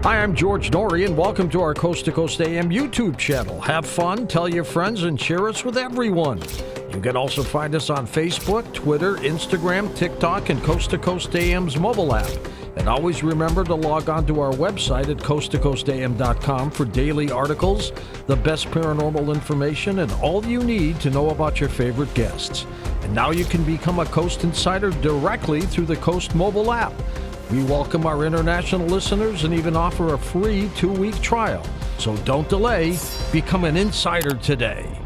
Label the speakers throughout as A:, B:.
A: Hi, I'm George Norrie, and welcome to our Coast to Coast AM YouTube channel. Have fun, tell your friends, and share us with everyone. You can also find us on Facebook, Twitter, Instagram, TikTok, and Coast to Coast AM's mobile app. And always remember to log on to our website at coasttocoastam.com for daily articles, the best paranormal information, and all you need to know about your favorite guests. And now you can become a Coast Insider directly through the Coast mobile app. We welcome our international listeners and even offer a free 2-week trial. So don't delay. Become an insider today.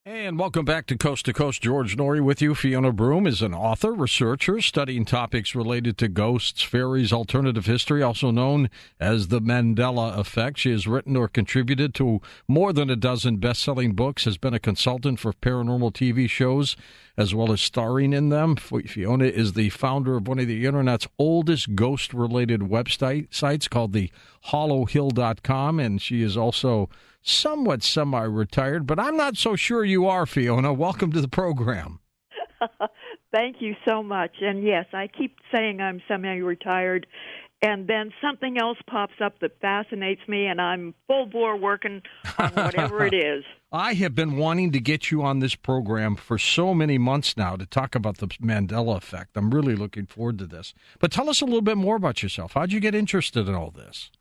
A: And welcome back to Coast. George Norrie with you. Fiona Broom is an author, researcher, studying topics related to ghosts, fairies, alternative history, also known as the Mandela effect. She has written or contributed to more than a dozen best-selling books, has been a consultant for paranormal TV shows, as well as starring in them. Fiona is the founder of one of the Internet's oldest ghost-related websites called the hollowhill.com, and she is also somewhat semi-retired, but I'm not so sure you are, Fiona. Welcome to the program.
B: Thank you so much. And yes, I keep saying I'm semi-retired, and then something else pops up that fascinates me, and I'm full bore working on whatever it is.
A: I have been wanting to get you on this program for so many months now to talk about the Mandela effect. I'm really looking forward to this. But tell us a little bit more about yourself. How'd you get interested in all this?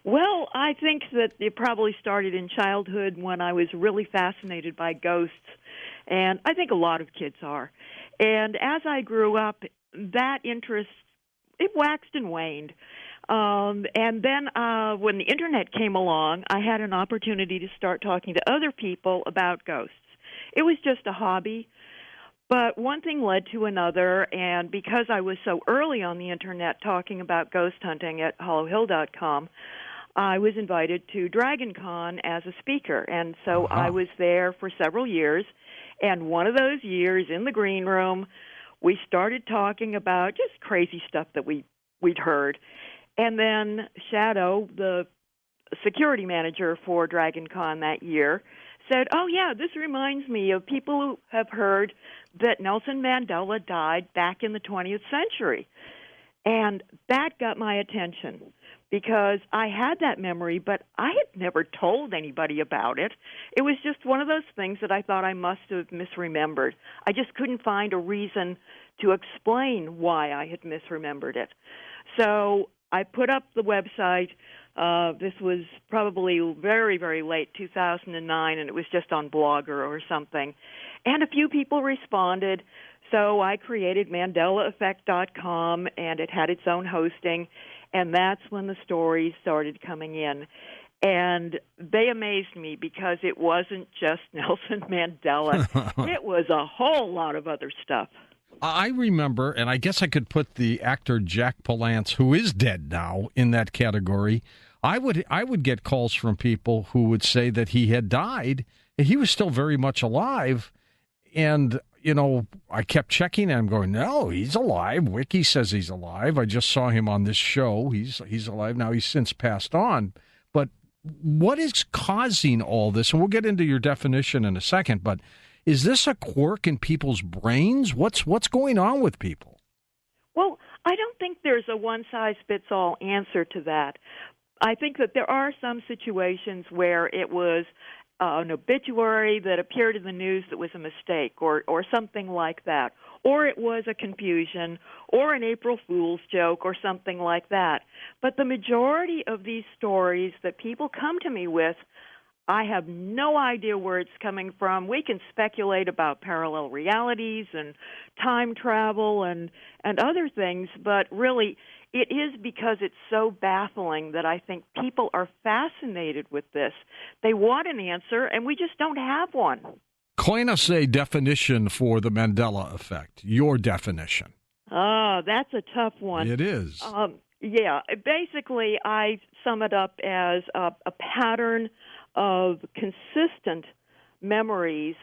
B: Well, I think that it probably started in childhood when I was really fascinated by ghosts, and I think a lot of kids are. And as I grew up, that interest, it waxed and waned. And then when the Internet came along, I had an opportunity to start talking to other people about ghosts. It was just a hobby, but one thing led to another, and because I was so early on the Internet talking about ghost hunting at hollowhill.com, I was invited to Dragon Con as a speaker, and so I was there for several years, and one of those years in the green room, we started talking about just crazy stuff that we'd heard, and then Shadow, the security manager for Dragon Con that year, said, "Oh yeah, this reminds me of people who have heard that Nelson Mandela died back in the 20th century," and that got my attention, because I had that memory, but I had never told anybody about it. It was just one of those things that I thought I must have misremembered. I just couldn't find a reason to explain why I had misremembered it. So I put up the website. This was probably very, very late 2009, and it was just on Blogger or something. And a few people responded. So I created MandelaEffect.com, and it had its own hosting. And that's when the stories started coming in. And they amazed me because it wasn't just Nelson Mandela. It was a whole lot of other stuff.
A: I remember, and I guess I could put the actor Jack Palance, who is dead now, in that category. I would get calls from people who would say that he had died, and he was still very much alive. And you know, I kept checking, and I'm going, no, he's alive. Wiki says he's alive. I just saw him on this show. He's alive now. He's since passed on. But what is causing all this? And we'll get into your definition in a second. But is this a quirk in people's brains? What's going on with people?
B: Well, I don't think there's a one-size-fits-all answer to that. I think that there are some situations where it was an obituary that appeared in the news that was a mistake or something like that, or it was a confusion or an April Fool's joke or something like that. But the majority of these stories that people come to me with, I have no idea where it's coming from. We can speculate about parallel realities and time travel and other things, but really it is because it's so baffling that I think people are fascinated with this. They want an answer, and we just don't have one.
A: Coin us a definition for the Mandela effect, your definition.
B: Oh, that's a tough one.
A: It is.
B: Yeah, basically I sum it up as a pattern of consistent memories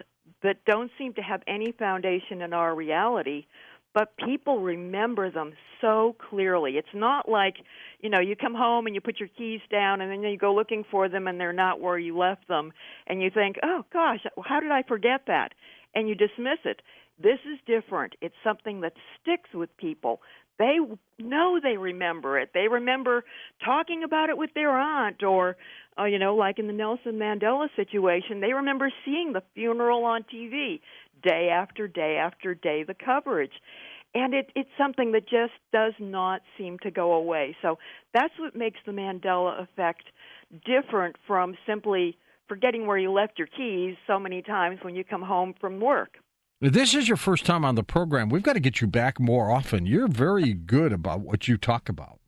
B: that don't seem to have any foundation in our reality, but people remember them so clearly. It's not like, you come home and you put your keys down and then you go looking for them and they're not where you left them, and you think, oh, gosh, how did I forget that? And you dismiss it. This is different. It's something that sticks with people. they know they remember it. They remember talking about it with their aunt, or, like in the Nelson Mandela situation, they remember seeing the funeral on TV day after day after day, the coverage. And it's something that just does not seem to go away. So that's what makes the Mandela effect different from simply forgetting where you left your keys so many times when you come home from work.
A: This is your first time on the program. We've got to get you back more often. You're very good about what you talk about.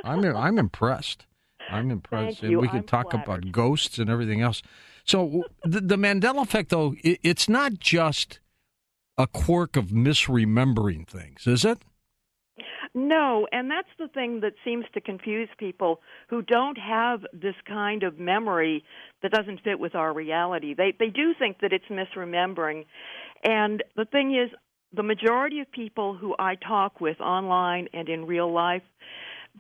A: I'm impressed. I'm impressed.
B: Thank you.
A: And we could talk about ghosts and everything else. So the Mandela effect, though, it's not just a quirk of misremembering things, is it?
B: No, and that's the thing that seems to confuse people who don't have this kind of memory that doesn't fit with our reality. They do think that it's misremembering. And the thing is, the majority of people who I talk with online and in real life,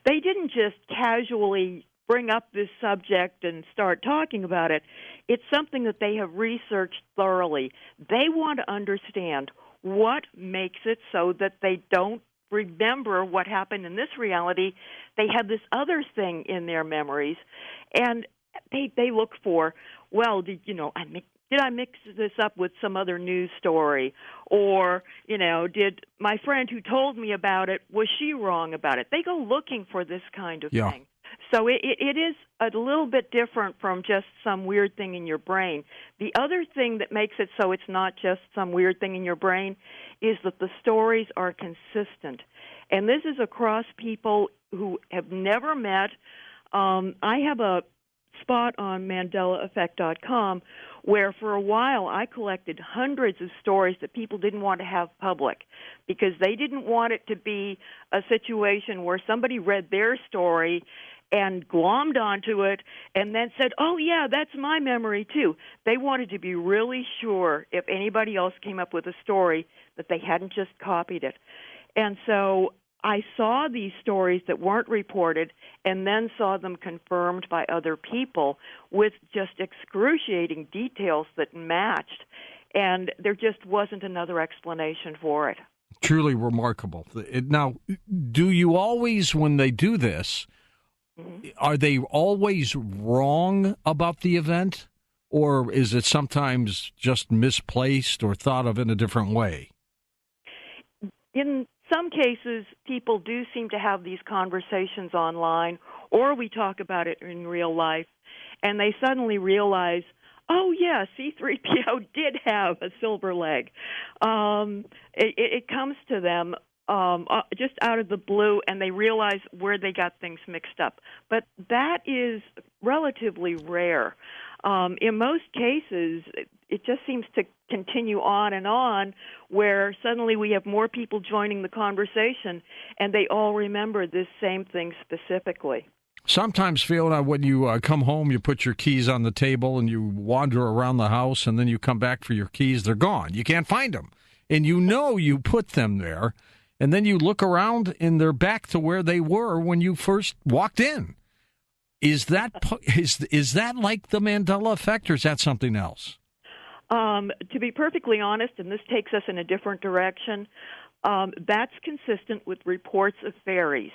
B: they didn't just casually bring up this subject and start talking about it. It's something that they have researched thoroughly. They want to understand what makes it so that they don't remember what happened in this reality. They have this other thing in their memories, and they look for, well, did I mix this up with some other news story? Or, did my friend who told me about it, was she wrong about it? They go looking for this kind of thing. So it is a little bit different from just some weird thing in your brain. The other thing that makes it so it's not just some weird thing in your brain is that the stories are consistent. And this is across people who have never met. I have a spot on MandelaEffect.com where for a while I collected hundreds of stories that people didn't want to have public because they didn't want it to be a situation where somebody read their story and glommed onto it and then said, oh, yeah, that's my memory, too. They wanted to be really sure if anybody else came up with a story that they hadn't just copied it. And so I saw these stories that weren't reported and then saw them confirmed by other people with just excruciating details that matched, and there just wasn't another explanation for it.
A: Truly remarkable. Now, do you always, when they do this, are they always wrong about the event, or is it sometimes just misplaced or thought of in a different way?
B: In some cases, people do seem to have these conversations online, or we talk about it in real life, and they suddenly realize, oh, yeah, C-3PO did have a silver leg. It comes to them just out of the blue, and they realize where they got things mixed up. But that is relatively rare. In most cases, it just seems to continue on, where suddenly we have more people joining the conversation, and they all remember this same thing specifically.
A: Sometimes, Fiona, when you come home, you put your keys on the table and you wander around the house, and then you come back for your keys. They're gone. You can't find them. And you put them there, and then you look around, and they're back to where they were when you first walked in. Is that is that like the Mandela effect, or is that something else?
B: To be perfectly honest, and this takes us in a different direction, that's consistent with reports of fairies.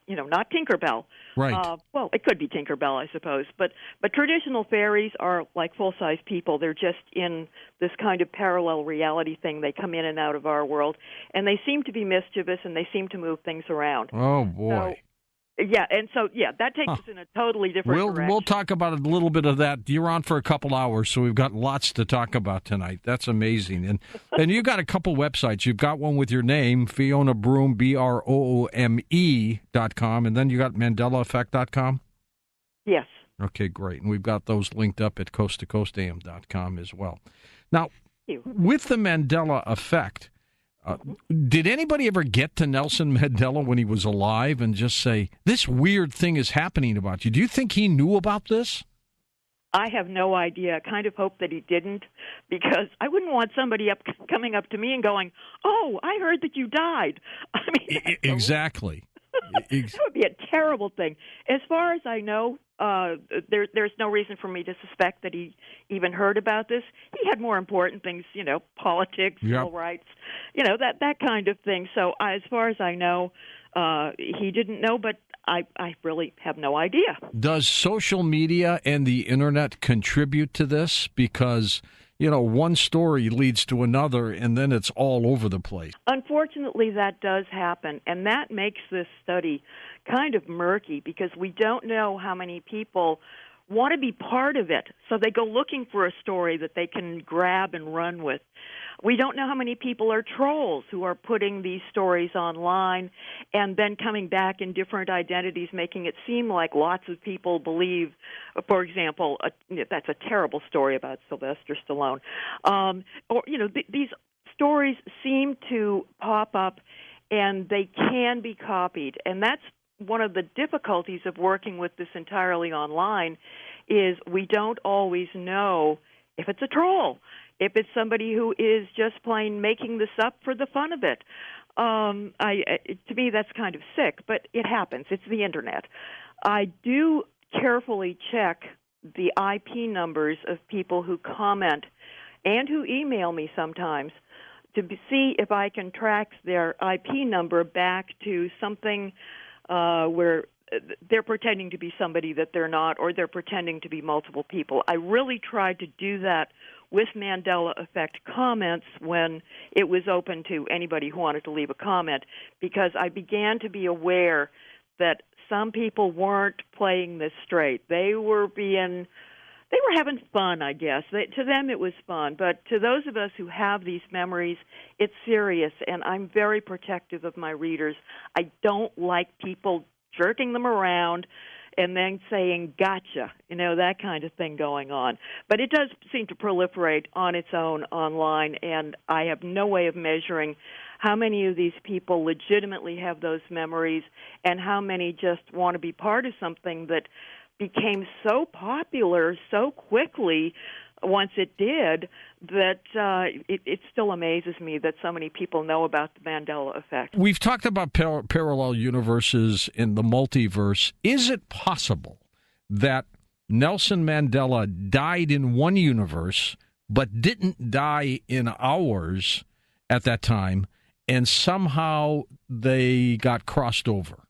B: Not Tinkerbell.
A: Right.
B: Well, it could be Tinkerbell, I suppose. But traditional fairies are like full-size people. They're just in this kind of parallel reality thing. They come in and out of our world. And they seem to be mischievous, and they seem to move things around.
A: Oh, boy.
B: That takes us in a totally different direction.
A: We'll talk about a little bit of that. You're on for a couple hours, so we've got lots to talk about tonight. That's amazing. And you've got a couple websites. You've got one with your name, Fiona Broome, BROOME.com, and then you got MandelaEffect.com?
B: Yes.
A: Okay, great. And we've got those linked up at coasttocoastam.com as well. Now, with the Mandela effect, did anybody ever get to Nelson Mandela when he was alive and just say, this weird thing is happening about you? Do you think he knew about this?
B: I have no idea. I kind of hope that he didn't, because I wouldn't want somebody coming up to me and going, oh, I heard that you died. I mean,
A: exactly.
B: That would be a terrible thing. As far as I know, there's no reason for me to suspect that he even heard about this. He had more important things, politics, civil rights, that kind of thing. So as far as I know, He didn't know, but I really have no idea.
A: Does social media and the internet contribute to this? Because, one story leads to another, and then it's all over the place.
B: Unfortunately, that does happen, and that makes this study kind of murky because we don't know how many people want to be part of it, so they go looking for a story that they can grab and run with. We don't know how many people are trolls who are putting these stories online and then coming back in different identities, making it seem like lots of people believe, for example, that's a terrible story about Sylvester Stallone. These stories seem to pop up and they can be copied, and that's one of the difficulties of working with this entirely online is we don't always know if it's a troll, if it's somebody who is just plain making this up for the fun of it. To me, that's kind of sick, but it happens. It's the Internet. I do carefully check the IP numbers of people who comment and who email me sometimes to see if I can track their IP number back to something where they're pretending to be somebody that they're not, or they're pretending to be multiple people. I really tried to do that with Mandela Effect comments when it was open to anybody who wanted to leave a comment, because I began to be aware that some people weren't playing this straight. They were having fun, I guess. To them it was fun, but to those of us who have these memories, it's serious, and I'm very protective of my readers. I don't like people jerking them around and then saying, gotcha, that kind of thing going on. But it does seem to proliferate on its own online, and I have no way of measuring how many of these people legitimately have those memories and how many just want to be part of something that became so popular so quickly once it did that it still amazes me that so many people know about the Mandela Effect.
A: We've talked about parallel universes in the multiverse. Is it possible that Nelson Mandela died in one universe but didn't die in ours at that time, and somehow they got crossed over?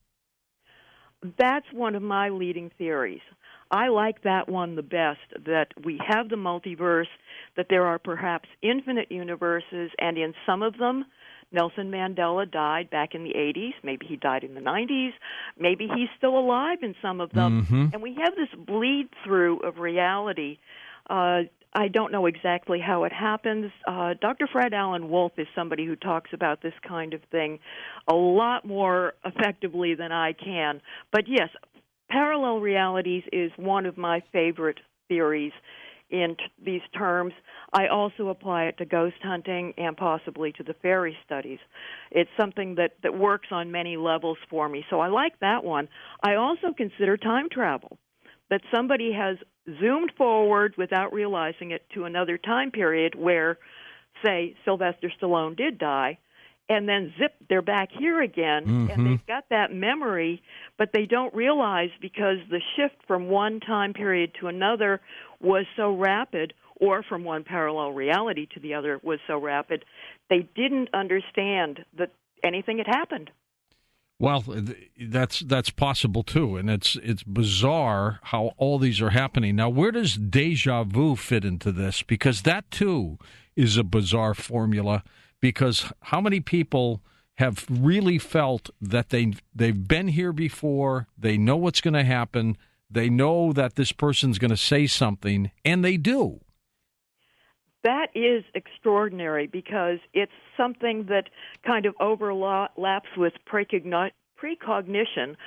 B: That's one of my leading theories. I like that one the best, that we have the multiverse, that there are perhaps infinite universes, and in some of them, Nelson Mandela died back in the 80s. Maybe he died in the 90s. Maybe he's still alive in some of them.
A: Mm-hmm.
B: And we have this bleed-through of reality. I don't know exactly how it happens. Dr. Fred Allen Wolf is somebody who talks about this kind of thing a lot more effectively than I can. But yes, parallel realities is one of my favorite theories in these terms. I also apply it to ghost hunting and possibly to the fairy studies. It's something that works on many levels for me, so I like that one. I also consider time travel, that somebody has zoomed forward without realizing it to another time period where, say, Sylvester Stallone did die, and then zip, they're back here again, and they've got that memory, but they don't realize because the shift from one time period to another was so rapid, or from one parallel reality to the other was so rapid, they didn't understand that anything had happened.
A: Well, that's possible too, and it's bizarre how all these are happening. Now, where does deja vu fit into this? Because that too is a bizarre formula. Because how many people have really felt that they've been here before, they know what's going to happen, they know that this person's going to say something, and they do?
B: That is extraordinary because it's something that kind of overlaps with precognition,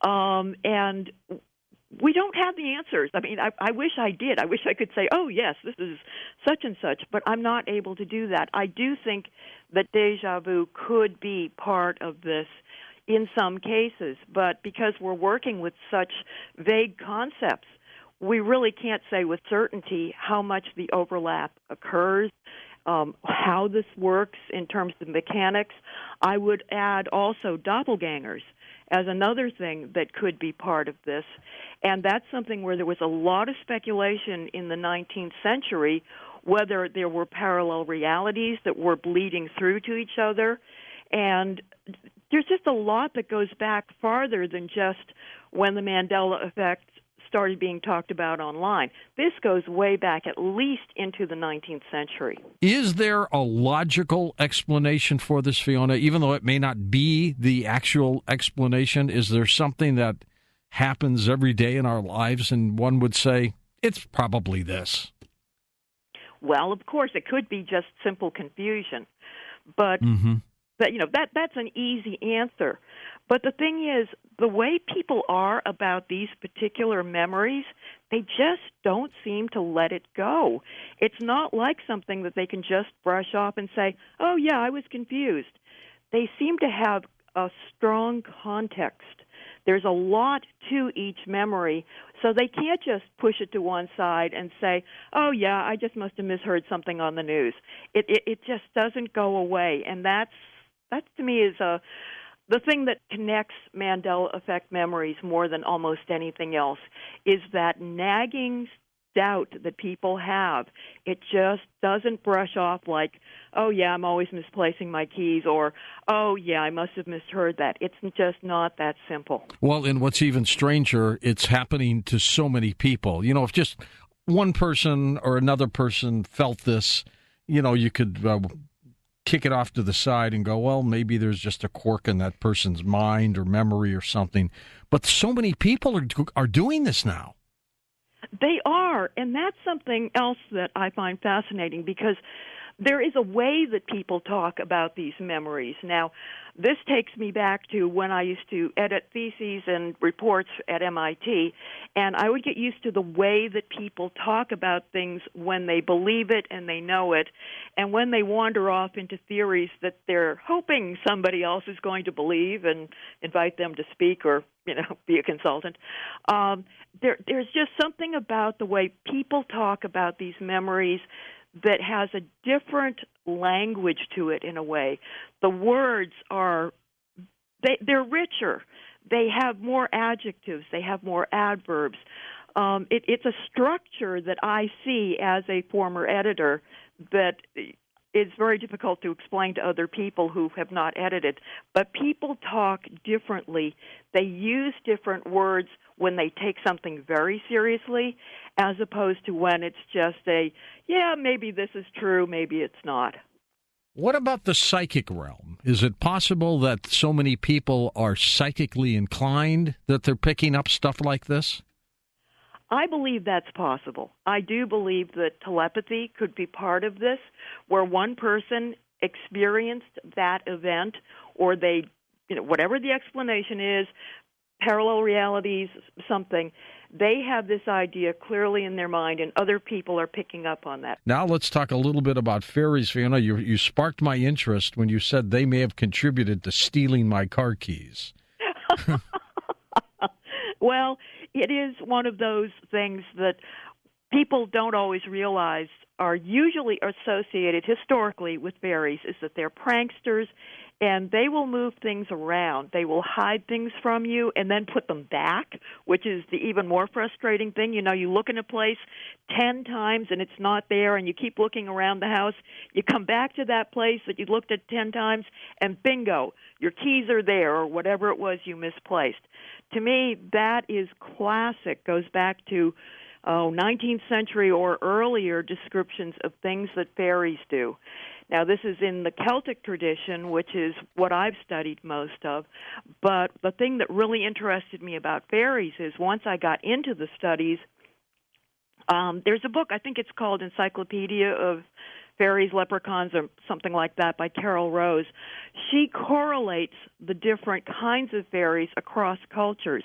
B: and we don't have the answers. I mean, I wish I did. I wish I could say, oh, yes, this is such and such, but I'm not able to do that. I do think that deja vu could be part of this in some cases, but because we're working with such vague concepts, we really can't say with certainty how much the overlap occurs, how this works in terms of mechanics. I would add also doppelgangers as another thing that could be part of this. And that's something where there was a lot of speculation in the 19th century whether there were parallel realities that were bleeding through to each other. And there's just a lot that goes back farther than just when the Mandela effect started being talked about online. This goes way back, at least into the 19th century.
A: Is there a logical explanation for this, Fiona? Even though it may not be the actual explanation, is there something that happens every day in our lives and one would say, it's probably this?
B: Well, of course, it could be just simple confusion. But that's an easy answer. But the thing is, the way people are about these particular memories, they just don't seem to let it go. It's not like something that they can just brush off and say, oh, yeah, I was confused. They seem to have a strong context. There's a lot to each memory, so they can't just push it to one side and say, oh, yeah, I just must have misheard something on the news. It just doesn't go away, and that to me is the thing that connects Mandela effect memories more than almost anything else, is that nagging doubt that people have. It just doesn't brush off like, oh, yeah, I'm always misplacing my keys, or, oh, yeah, I must have misheard that. It's just not that simple.
A: Well, and what's even stranger, it's happening to so many people. You know, if just one person or another person felt this, you know, you could kick it off to the side and go, well, maybe there's just a quirk in that person's mind or memory or something. But so many people are doing this now.
B: They are, and that's something else that I find fascinating, because there is a way that people talk about these memories. Now, this takes me back to when I used to edit theses and reports at MIT, and I would get used to the way that people talk about things when they believe it and they know it, and when they wander off into theories that they're hoping somebody else is going to believe and invite them to speak or, be a consultant. There's just something about the way people talk about these memories that has a different language to it in a way. The words they're richer. They have more adjectives. They have more adverbs. It's a structure that I see as a former editor that is very difficult to explain to other people who have not edited. But people talk differently. They use different words when they take something very seriously, as opposed to when it's just maybe this is true, maybe it's not.
A: What about the psychic realm? Is it possible that so many people are psychically inclined that they're picking up stuff like this?
B: I believe that's possible. I do believe that telepathy could be part of this, where one person experienced that event, or they, whatever the explanation is, parallel realities, something, they have this idea clearly in their mind, and other people are picking up on that.
A: Now let's talk a little bit about fairies, Fiona. You sparked my interest when you said they may have contributed to stealing my car keys.
B: Well, it is one of those things that people don't always realize are usually associated historically with fairies, is that they're pranksters, and they will move things around. They will hide things from you and then put them back, which is the even more frustrating thing. You look in a place 10 times and it's not there, and you keep looking around the house. You come back to that place that you looked at 10 times, and bingo, your keys are there, or whatever it was you misplaced. To me, that is classic. Goes back to 19th century or earlier descriptions of things that fairies do. Now, this is in the Celtic tradition, which is what I've studied most of. But the thing that really interested me about fairies is once I got into the studies, there's a book, I think it's called Encyclopedia of Fairies, Leprechauns, or something like that, by Carol Rose. She correlates the different kinds of fairies across cultures.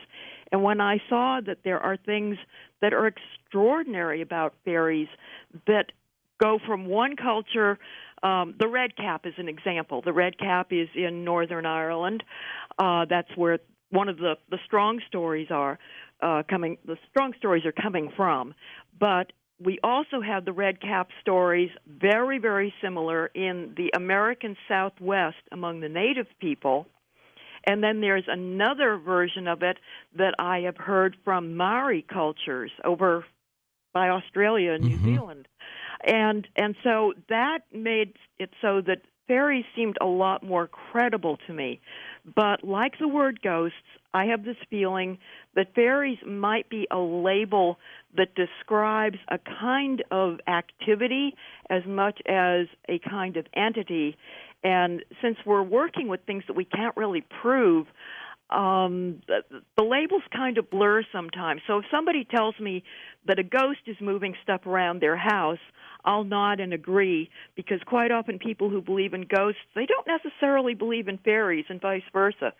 B: And when I saw that there are things that are extraordinary about fairies that go from one culture, the red cap is an example. The red cap is in Northern Ireland. That's where one of the strong stories are coming. The strong stories are coming from, but we also have the red cap stories, very, very similar in the American Southwest among the native people. And then there's another version of it that I have heard from Maori cultures over by Australia and New Zealand. And so that made it so that fairies seemed a lot more credible to me. But like the word ghosts, I have this feeling that fairies might be a label that describes a kind of activity as much as a kind of entity. And since we're working with things that we can't really prove, the labels kind of blur sometimes. So if somebody tells me that a ghost is moving stuff around their house, I'll nod and agree, because quite often people who believe in ghosts, they don't necessarily believe in fairies and vice versa.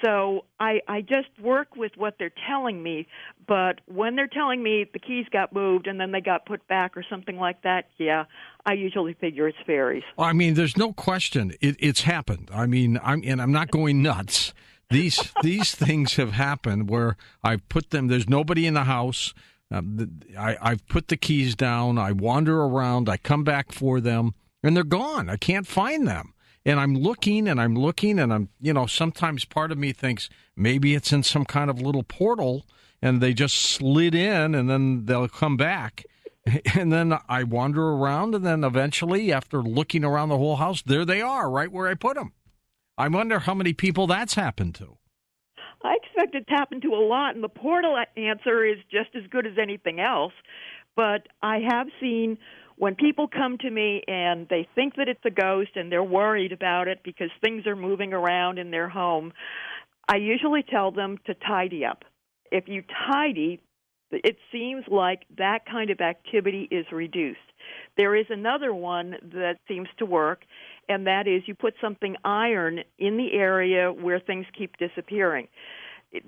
B: So I just work with what they're telling me, but when they're telling me the keys got moved and then they got put back or something like that, yeah, I usually figure it's fairies.
A: Well, I mean, there's no question it's happened. I mean, I'm not going nuts. These things have happened where I've put them. There's nobody in the house. I've put the keys down. I wander around. I come back for them, and they're gone. I can't find them. And I'm looking, and I'm, sometimes part of me thinks maybe it's in some kind of little portal, and they just slid in, and then they'll come back. And then I wander around, and then eventually, after looking around the whole house, there they are, right where I put them. I wonder how many people that's happened to.
B: I expect it to happen to a lot, and the portal answer is just as good as anything else. But I have seen when people come to me and they think that it's a ghost and they're worried about it because things are moving around in their home, I usually tell them to tidy up. If you tidy, it seems like that kind of activity is reduced. There is another one that seems to work, and that is you put something iron in the area where things keep disappearing.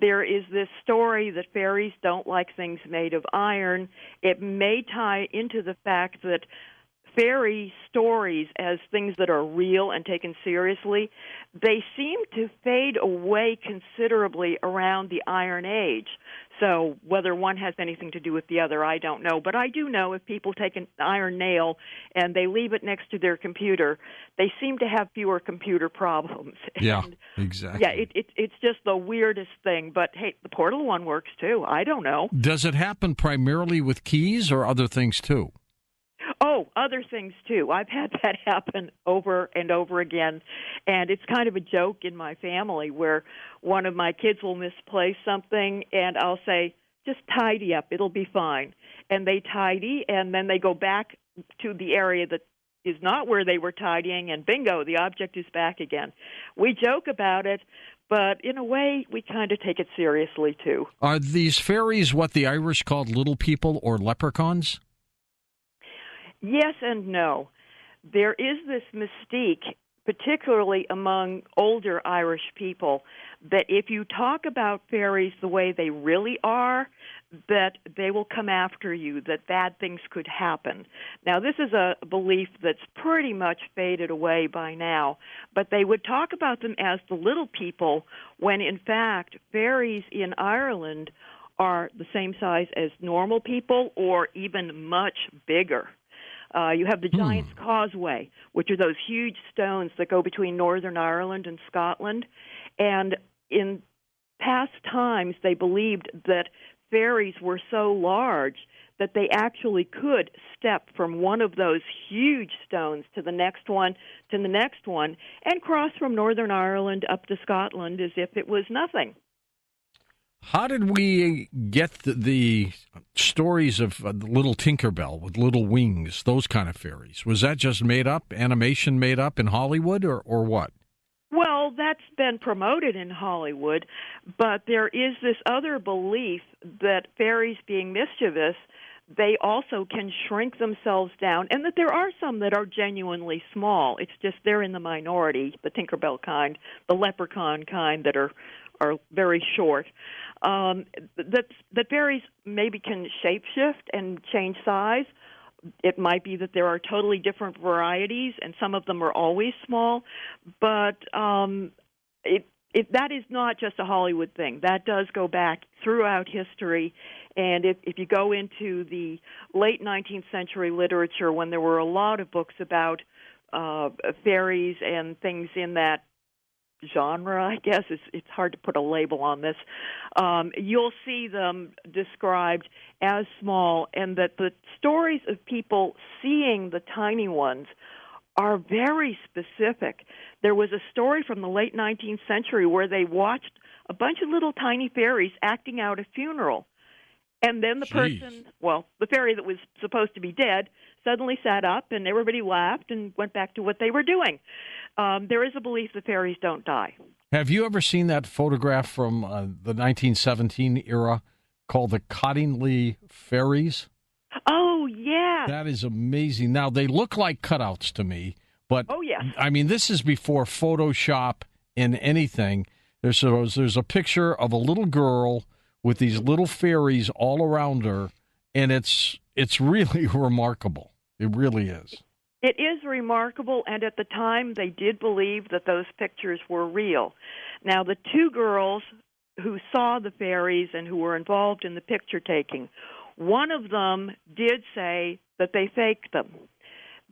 B: There is this story that fairies don't like things made of iron. It may tie into the fact that fairy stories, as things that are real and taken seriously, they seem to fade away considerably around the Iron Age. So whether one has anything to do with the other, I don't know. But I do know if people take an iron nail and they leave it next to their computer, they seem to have fewer computer problems.
A: Yeah,
B: and,
A: exactly.
B: Yeah, it's just the weirdest thing. But, hey, the portal one works, too. I don't know.
A: Does it happen primarily with keys or other things, too?
B: Oh, other things, too. I've had that happen over and over again, and it's kind of a joke in my family where one of my kids will misplace something, and I'll say, just tidy up, it'll be fine. And they tidy, and then they go back to the area that is not where they were tidying, and bingo, the object is back again. We joke about it, but in a way, we kind of take it seriously, too.
A: Are these fairies what the Irish called little people or leprechauns?
B: Yes and no. There is this mystique, particularly among older Irish people, that if you talk about fairies the way they really are, that they will come after you, that bad things could happen. Now, this is a belief that's pretty much faded away by now, but they would talk about them as the little people when, in fact, fairies in Ireland are the same size as normal people or even much bigger. You have the Giant's Causeway, which are those huge stones that go between Northern Ireland and Scotland. And in past times, they believed that fairies were so large that they actually could step from one of those huge stones to the next one, to the next one, and cross from Northern Ireland up to Scotland as if it was nothing.
A: How did we get the stories of Little Tinkerbell with little wings, those kind of fairies? Was that just made up, animation made up in Hollywood, or what?
B: Well, that's been promoted in Hollywood, but there is this other belief that fairies being mischievous, they also can shrink themselves down, and that there are some that are genuinely small. It's just they're in the minority, the Tinkerbell kind, the leprechaun kind that are very short. That fairies maybe can shapeshift and change size. It might be that there are totally different varieties, and some of them are always small. But that is not just a Hollywood thing. That does go back throughout history. And if you go into the late 19th century literature, when there were a lot of books about fairies and things in that genre, I guess. It's hard to put a label on this. You'll see them described as small, and that the stories of people seeing the tiny ones are very specific. There was a story from the late 19th century where they watched a bunch of little tiny fairies acting out a funeral. And then the person, well, the fairy that was supposed to be dead, suddenly sat up, and everybody laughed and went back to what they were doing. There is a belief that fairies don't die.
A: Have you ever seen that photograph from the 1917 era called the Cottingley Fairies?
B: Oh, yeah.
A: That is amazing. Now, they look like cutouts to me, but,
B: oh, yes.
A: I mean, this is before Photoshop and anything. There's a picture of a little girl with these little fairies all around her, and it's really remarkable. It really is.
B: It is remarkable, and at the time they did believe that those pictures were real. Now, the two girls who saw the fairies and who were involved in the picture taking, one of them did say that they faked them.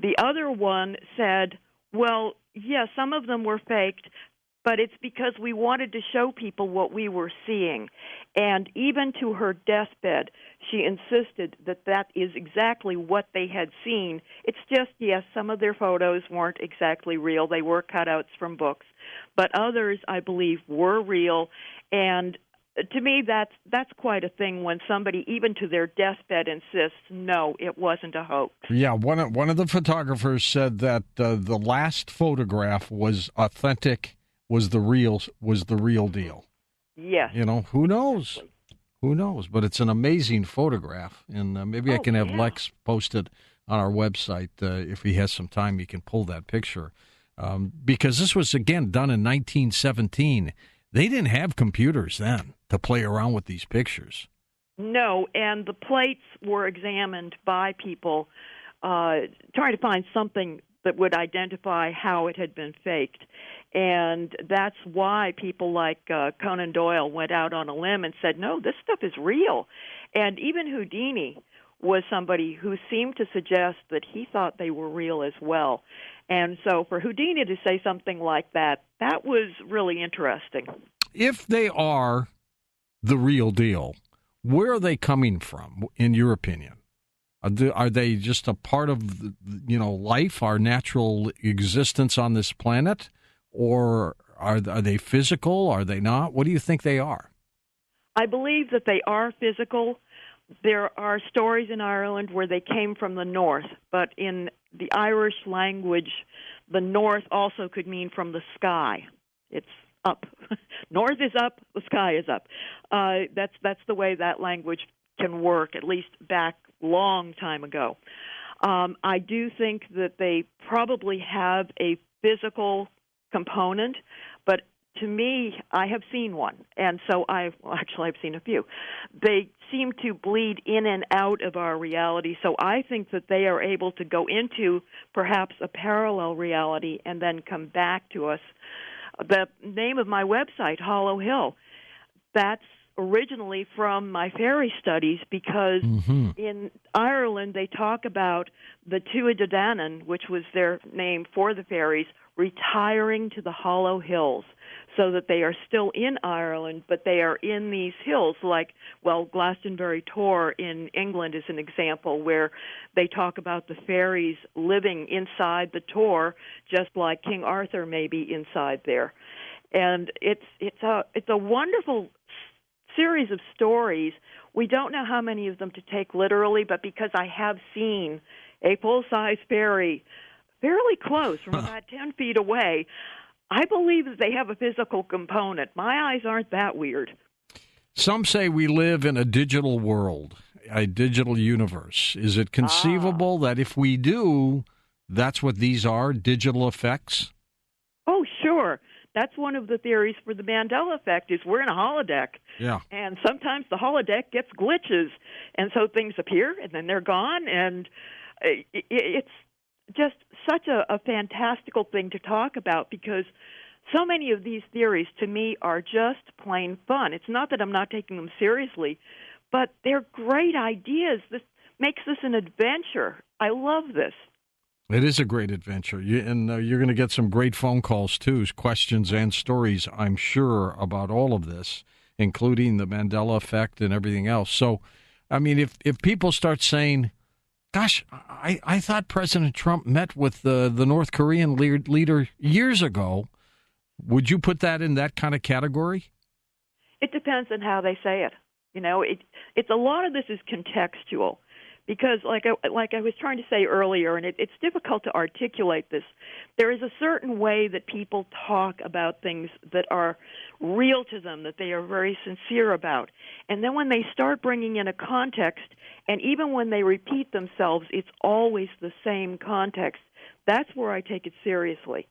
B: The other one said, well, yeah, some of them were faked, but it's because we wanted to show people what we were seeing. And even to her deathbed, she insisted that that is exactly what they had seen. It's just, yes, some of their photos weren't exactly real. They were cutouts from books. But others, I believe, were real. And to me, that's quite a thing when somebody, even to their deathbed, insists, no, it wasn't a hoax.
A: Yeah, one of the photographers said that the last photograph was authentic, was the real deal.
B: Yes.
A: You know, who knows?
B: Exactly.
A: Who knows? But it's an amazing photograph, and maybe I can have Lex post it on our website. If he has some time, he can pull that picture. Because this was, again, done in 1917. They didn't have computers then to play around with these pictures.
B: No, and the plates were examined by people trying to find something that would identify how it had been faked. And that's why people like Conan Doyle went out on a limb and said, no, this stuff is real. And even Houdini was somebody who seemed to suggest that he thought they were real as well. And so for Houdini to say something like that, that was really interesting.
A: If they are the real deal, where are they coming from, in your opinion? Are they just a part of, life, our natural existence on this planet? Or are they physical? Are they not? What do you think they are?
B: I believe that they are physical. There are stories in Ireland where they came from the north, but in the Irish language, the north also could mean from the sky. It's up. North is up, the sky is up. That's the way that language can work, at least back long time ago. I do think that they probably have a physical component, but to me, I have seen one, and so I've seen a few. They seem to bleed in and out of our reality, so I think that they are able to go into perhaps a parallel reality and then come back to us. The name of my website, Hollow Hill, that's originally from my fairy studies because in Ireland they talk about the Tuatha De Danann, which was their name for the fairies, retiring to the Hollow Hills so that they are still in Ireland, but they are in these hills like, Glastonbury Tor in England is an example where they talk about the fairies living inside the Tor just like King Arthur may be inside there. And it's a wonderful series of stories. We don't know how many of them to take literally, but because I have seen a full-size fairy fairly close, from about 10 feet away, I believe that they have a physical component. My eyes aren't that weird.
A: Some say we live in a digital world, a digital universe. Is it conceivable that if we do, that's what these are, digital effects?
B: Oh, sure. That's one of the theories for the Mandela effect is we're in a holodeck.
A: Yeah.
B: And sometimes the holodeck gets glitches, and so things appear, and then they're gone, and it's just such a fantastical thing to talk about because so many of these theories, to me, are just plain fun. It's not that I'm not taking them seriously, but they're great ideas. This makes this an adventure. I love this.
A: It is a great adventure, and you're going to get some great phone calls, too, questions and stories, I'm sure, about all of this, including the Mandela effect and everything else. So, I mean, if people start saying, Gosh, I thought President Trump met with the North Korean leader years ago. Would you put that in that kind of category?
B: It depends on how they say it. It's a lot of this is contextual, because like I was trying to say earlier, and it's difficult to articulate this. There is a certain way that people talk about things that are real to them, that they are very sincere about. And then when they start bringing in a context, and even when they repeat themselves, it's always the same context. That's where I take it seriously.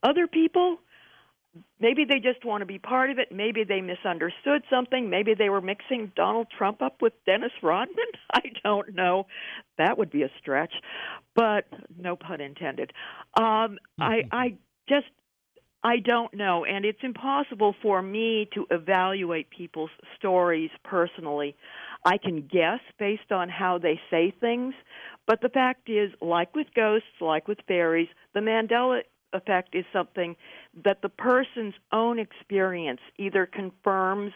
B: Other people, maybe they just want to be part of it. Maybe they misunderstood something. Maybe they were mixing Donald Trump up with Dennis Rodman. I don't know. That would be a stretch, but no pun intended. I don't know, and it's impossible for me to evaluate people's stories personally. I can guess based on how they say things, but the fact is, like with ghosts, like with fairies, the Mandela effect is something that the person's own experience either confirms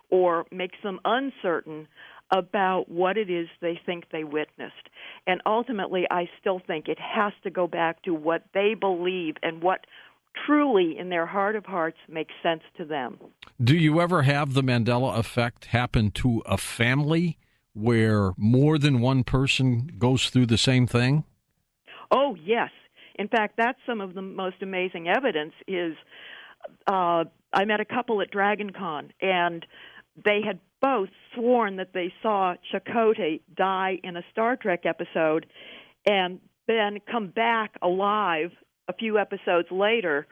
B: or makes them uncertain about what it is they think they witnessed. And ultimately, I still think it has to go back to what they believe and what truly, in their heart of hearts, makes sense to them.
A: Do you ever have the Mandela effect happen to a family where more than one person goes through the same thing?
B: Oh, yes. In fact, that's some of the most amazing evidence is I met a couple at DragonCon, and they had both sworn that they saw Chakotay die in a Star Trek episode and then come back alive a few episodes later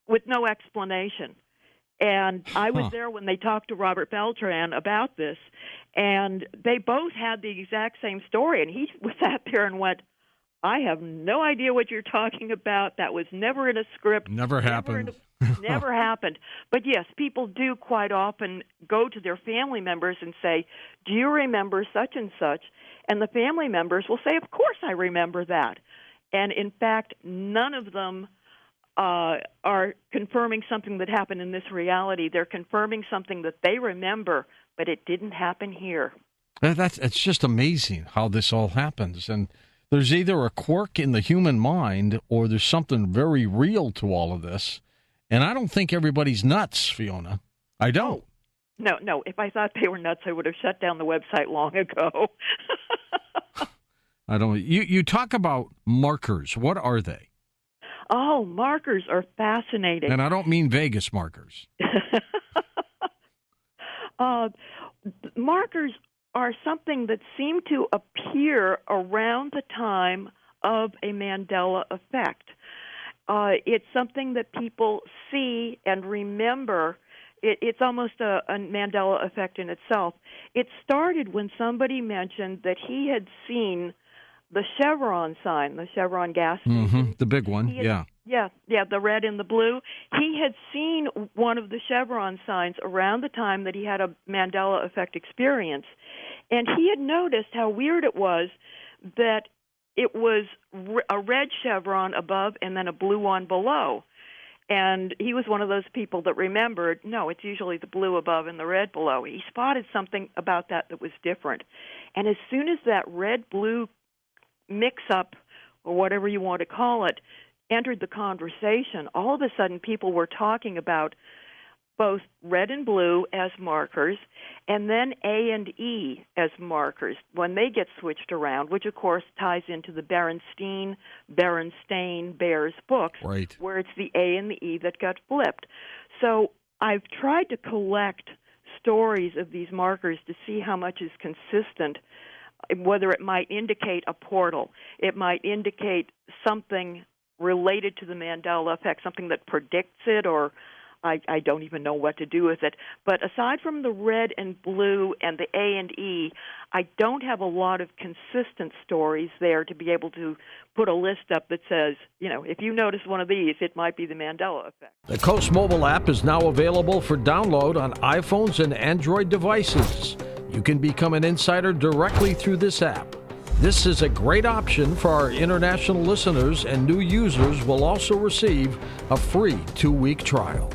B: with no explanation. And I was there when they talked to Robert Beltran about this, and they both had the exact same story. And he sat there and went, I have no idea what you're talking about. That was never in a script.
A: Never happened.
B: Never happened. But yes, people do quite often go to their family members and say, do you remember such and such? And the family members will say, of course I remember that. And in fact, none of them are confirming something that happened in this reality. They're confirming something that they remember, but it didn't happen here.
A: It's just amazing how this all happens. And there's either a quirk in the human mind or there's something very real to all of this. And I don't think everybody's nuts, Fiona. I don't.
B: No. If I thought they were nuts, I would have shut down the website long ago.
A: I don't. You talk about markers. What are they?
B: Oh, markers are fascinating.
A: And I don't mean Vegas markers.
B: Markers are something that seem to appear around the time of a Mandela effect. It's something that people see and remember. It's almost a Mandela effect in itself. It started when somebody mentioned that he had seen the Chevron sign, the Chevron gas station.
A: The big one,
B: Yeah, the red and the blue. He had seen one of the Chevron signs around the time that he had a Mandela effect experience. And he had noticed how weird it was that it was a red chevron above and then a blue one below. And he was one of those people that remembered, no, it's usually the blue above and the red below. He spotted something about that was different. And as soon as that red-blue mix-up, or whatever you want to call it, entered the conversation, all of a sudden people were talking about both red and blue as markers, and then A and E as markers when they get switched around, which of course ties into the Berenstain Bears books,
A: right,
B: where it's the A and the E that got flipped. So I've tried to collect stories of these markers to see how much is consistent, whether it might indicate a portal, it might indicate something related to the Mandela effect, something that predicts it, or I don't even know what to do with it. But aside from the red and blue and the A and E, I don't have a lot of consistent stories there to be able to put a list up that says, if you notice one of these, it might be the Mandela effect.
A: The Coast mobile app is now available for download on iPhones and Android devices. You can become an insider directly through this app. This is a great option for our international listeners, and new users will also receive a free 2-week trial.